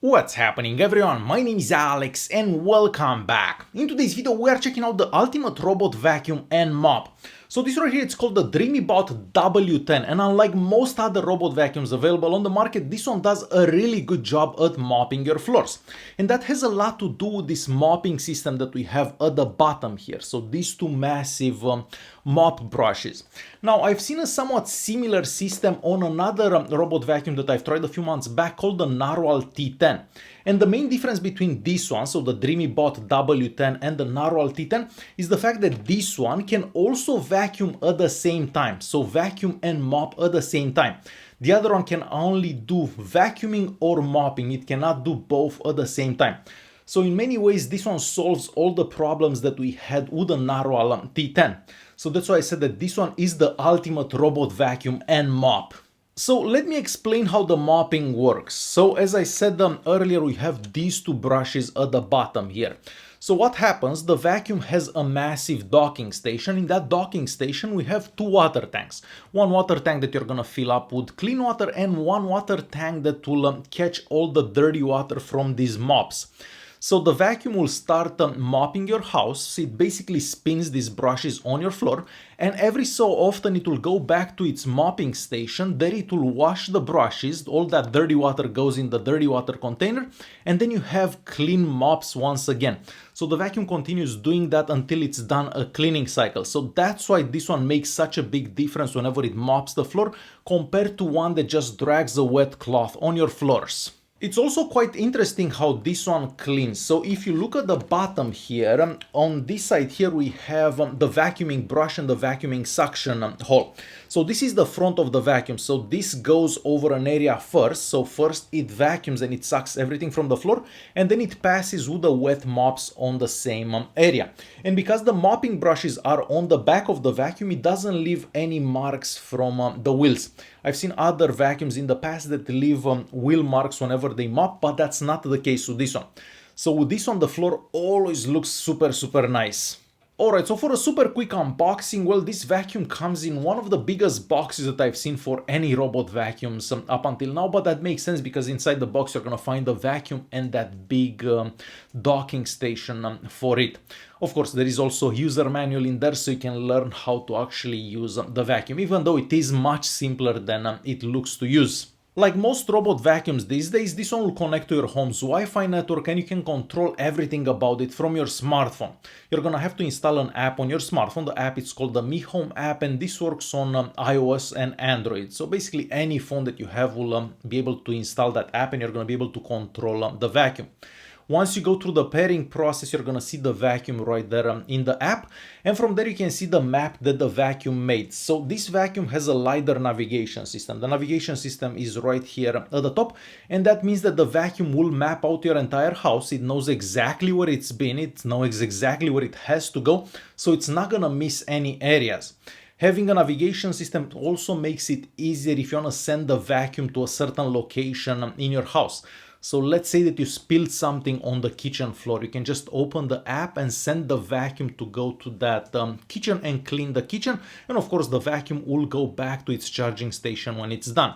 What's happening everyone, my name is Alex and welcome back. In today's video we are checking out the ultimate robot vacuum and mop. So this right here, it's called the Dreame W10, and unlike most other robot vacuums available on the market, this one does a really good job at mopping your floors. And that has a lot to do with this mopping system that we have at the bottom here. So these two massive mop brushes. Now I've seen a somewhat similar system on another robot vacuum that I've tried a few months back called the Narwhal T10. And the main difference between this one, so the Dreame W10 and the Narwhal T10, is the fact that this one can also vacuum at the same time. So vacuum and mop at the same time. The other one can only do vacuuming or mopping. It cannot do both at the same time. So in many ways, this one solves all the problems that we had with the Narwhal T10. So that's why I said that this one is the ultimate robot vacuum and mop. So let me explain how the mopping works. So as I said earlier, we have these two brushes at the bottom here. So what happens, the vacuum has a massive docking station. In that docking station, we have two water tanks. One water tank that you're gonna fill up with clean water and one water tank that will catch all the dirty water from these mops. So the vacuum will start mopping your house. So it basically spins these brushes on your floor, and every so often it will go back to its mopping station. There it will wash the brushes. All that dirty water goes in the dirty water container, and then you have clean mops once again. So the vacuum continues doing that until it's done a cleaning cycle. So that's why this one makes such a big difference whenever it mops the floor compared to one that just drags a wet cloth on your floors. It's also quite interesting how this one cleans. So if you look at the bottom here, on this side here we have the vacuuming brush and the vacuuming suction hole. So this is the front of the vacuum. So this goes over an area first. So first it vacuums and it sucks everything from the floor, and then it passes with the wet mops on the same area. And because the mopping brushes are on the back of the vacuum, it doesn't leave any marks from the wheels. I've seen other vacuums in the past that leave wheel marks whenever they mop, but that's not the case with this one. So with this one, the floor always looks super nice. Alright, so for a super quick unboxing, well, this vacuum comes in one of the biggest boxes that I've seen for any robot vacuums up until now, but that makes sense because inside the box you're gonna find the vacuum and that big docking station for it. Of course, there is also a user manual in there, so you can learn how to actually use the vacuum, even though it is much simpler than it looks to use. Like most robot vacuums these days, this one will connect to your home's Wi-Fi network and you can control everything about it from your smartphone. You're gonna have to install an app on your smartphone. The app is called the Mi Home app, and this works on iOS and Android. So basically any phone that you have will be able to install that app, and you're gonna be able to control the vacuum. Once you go through the pairing process, you're gonna see the vacuum right there in the app, and from there you can see the map that the vacuum made. So this vacuum has a LiDAR navigation system. The navigation system is right here at the top, and that means that the vacuum will map out your entire house. It knows exactly where it's been, it knows exactly where it has to go, so it's not gonna miss any areas. Having a navigation system also makes it easier if you want to send the vacuum to a certain location in your house. So let's say that you spilled something on the kitchen floor. You can just open the app and send the vacuum to go to that kitchen and clean the kitchen. And of course, the vacuum will go back to its charging station when it's done.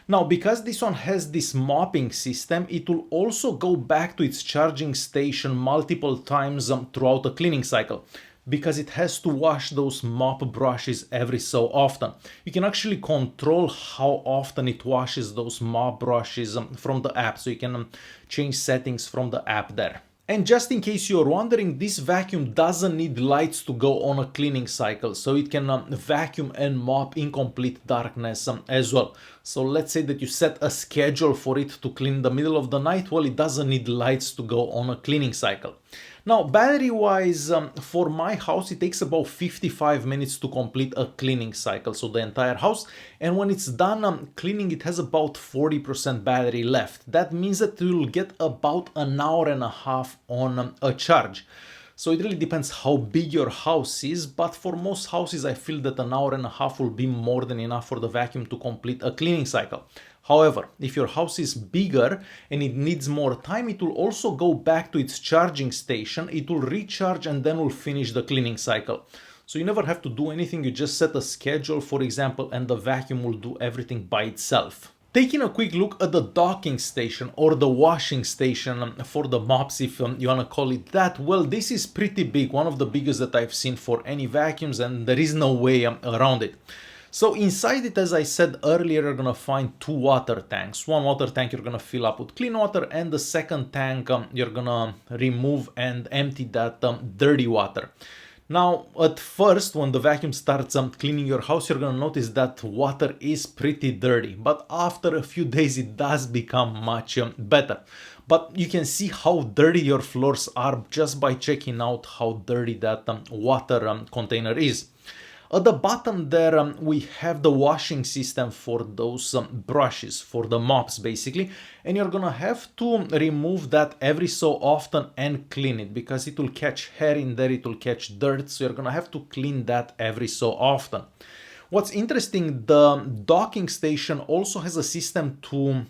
Now, because this one has this mopping system, it will also go back to its charging station multiple times throughout the cleaning cycle, because it has to wash those mop brushes every so often. You can actually control how often it washes those mop brushes from the app, so you can change settings from the app there. And just in case you're wondering, this vacuum doesn't need lights to go on a cleaning cycle, so it can vacuum and mop in complete darkness as well. So let's say that you set a schedule for it to clean in the middle of the night. Well, it doesn't need lights to go on a cleaning cycle. Now, battery wise, for my house, it takes about 55 minutes to complete a cleaning cycle, so the entire house. And when it's done cleaning, it has about 40% battery left. That means that you'll get about an hour and a half on a charge. So it really depends how big your house is, but for most houses I feel that an hour and a half will be more than enough for the vacuum to complete a cleaning cycle. However, if your house is bigger and it needs more time, it will also go back to its charging station, it will recharge and then will finish the cleaning cycle. So you never have to do anything, you just set a schedule, for example, and the vacuum will do everything by itself. Taking a quick look at the docking station or the washing station for the mops, if you want to call it that, well, this is pretty big, one of the biggest that I've seen for any vacuums, and there is no way around it. So inside it, as I said earlier, you're gonna find two water tanks. One water tank you're gonna fill up with clean water, and the second tank you're gonna remove and empty that dirty water. Now, at first, when the vacuum starts cleaning your house, you're gonna notice that water is pretty dirty, but after a few days it does become much better. But you can see how dirty your floors are just by checking out how dirty that water container is. At the bottom there, we have the washing system for those brushes, for the mops basically, and you're gonna have to remove that every so often and clean it, because it will catch hair in there, it will catch dirt, so you're gonna have to clean that every so often. What's interesting, the docking station also has a system to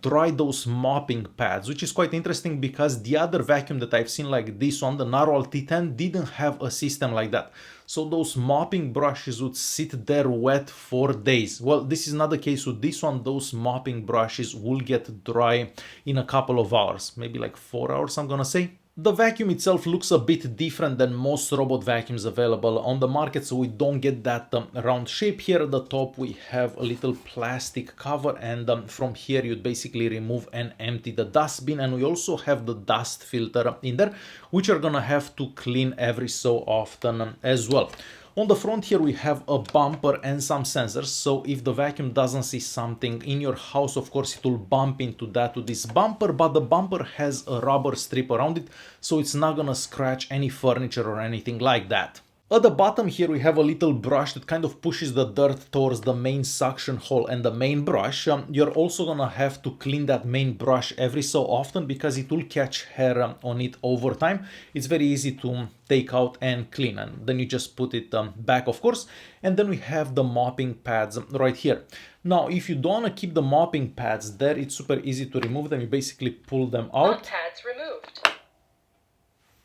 dry those mopping pads, which is quite interesting because the other vacuum that I've seen like this one, the Narwhal T10, didn't have a system like that. So those mopping brushes would sit there wet for days. Well, this is not the case with this one. Those mopping brushes will get dry in a couple of hours, maybe like 4 hours, I'm gonna say. The vacuum itself looks a bit different than most robot vacuums available on the market, so we don't get that round shape. Here at the top we have a little plastic cover, and from here you'd basically remove and empty the dustbin, and we also have the dust filter in there, which you're gonna have to clean every so often as well. On the front here we have a bumper and some sensors, so if the vacuum doesn't see something in your house, of course it will bump into that with this bumper, but the bumper has a rubber strip around it, so it's not gonna scratch any furniture or anything like that. At the bottom here we have a little brush that kind of pushes the dirt towards the main suction hole and the main brush. You're also gonna have to clean that main brush every so often because it will catch hair on it over time. It's very easy to take out and clean, and then you just put it back, of course. And then we have the mopping pads right here. Now, if you don't want to keep the mopping pads there, it's super easy to remove them. You basically pull them out. Mop pads removed.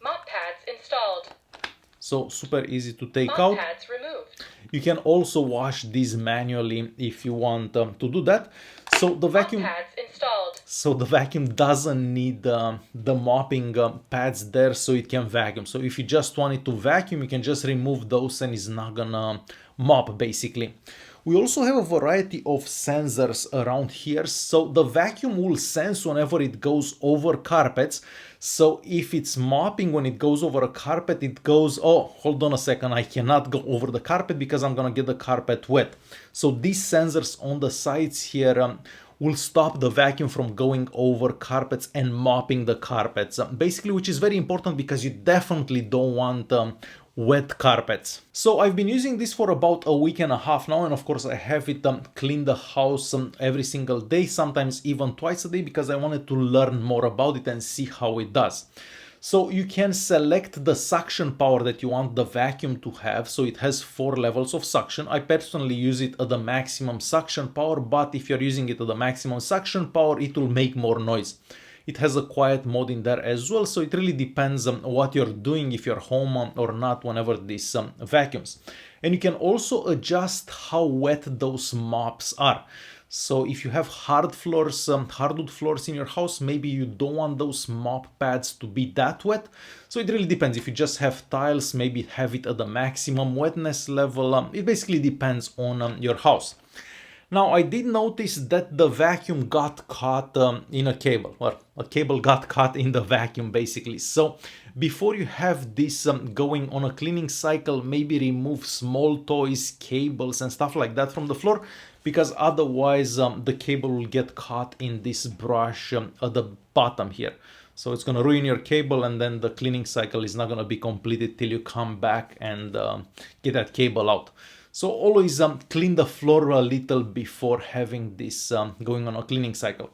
Mop pads installed. So super easy to take Mop out. pads removed. You can also wash these manually if you want to do that. So the vacuum Mop pads installed. So the vacuum doesn't need the mopping pads there so it can vacuum. So if you just want it to vacuum, you can just remove those and it's not gonna mop basically. We also have a variety of sensors around here, so the vacuum will sense whenever it goes over carpets. So if it's mopping when it goes over a carpet, it goes, oh, hold on a second, I cannot go over the carpet because I'm gonna get the carpet wet. So these sensors on the sides here will stop the vacuum from going over carpets and mopping the carpets, basically, which is very important because you definitely don't want wet carpets. So I've been using this for about a week and a half now, and of course I have it clean the house every single day, sometimes even twice a day, because I wanted to learn more about it and see how it does. So you can select the suction power that you want the vacuum to have. So it has 4 levels of suction. I personally use it at the maximum suction power, but if you're using it at the maximum suction power, it will make more noise. It has a quiet mode in there as well, so it really depends on what you're doing, if you're home or not, whenever this vacuums. And you can also adjust how wet those mops are. So if you have hard floors, hardwood floors in your house, maybe you don't want those mop pads to be that wet. So it really depends. If you just have tiles, maybe have it at the maximum wetness level. It basically depends on your house. Now, I did notice that the vacuum got caught in a cable, or a cable got caught in the vacuum basically. So before you have this going on a cleaning cycle, maybe remove small toys, cables and stuff like that from the floor, because otherwise the cable will get caught in this brush at the bottom here. So it's gonna ruin your cable, and then the cleaning cycle is not gonna be completed till you come back and get that cable out. So always clean the floor a little before having this going on a cleaning cycle.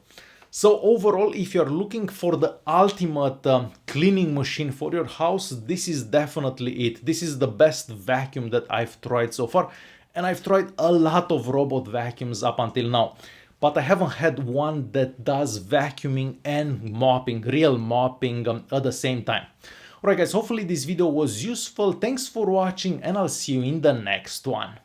So overall, if you're looking for the ultimate cleaning machine for your house, this is definitely it. This is the best vacuum that I've tried so far. And I've tried a lot of robot vacuums up until now, but I haven't had one that does vacuuming and mopping, real mopping at the same time. Alright guys, hopefully this video was useful. Thanks for watching, and I'll see you in the next one.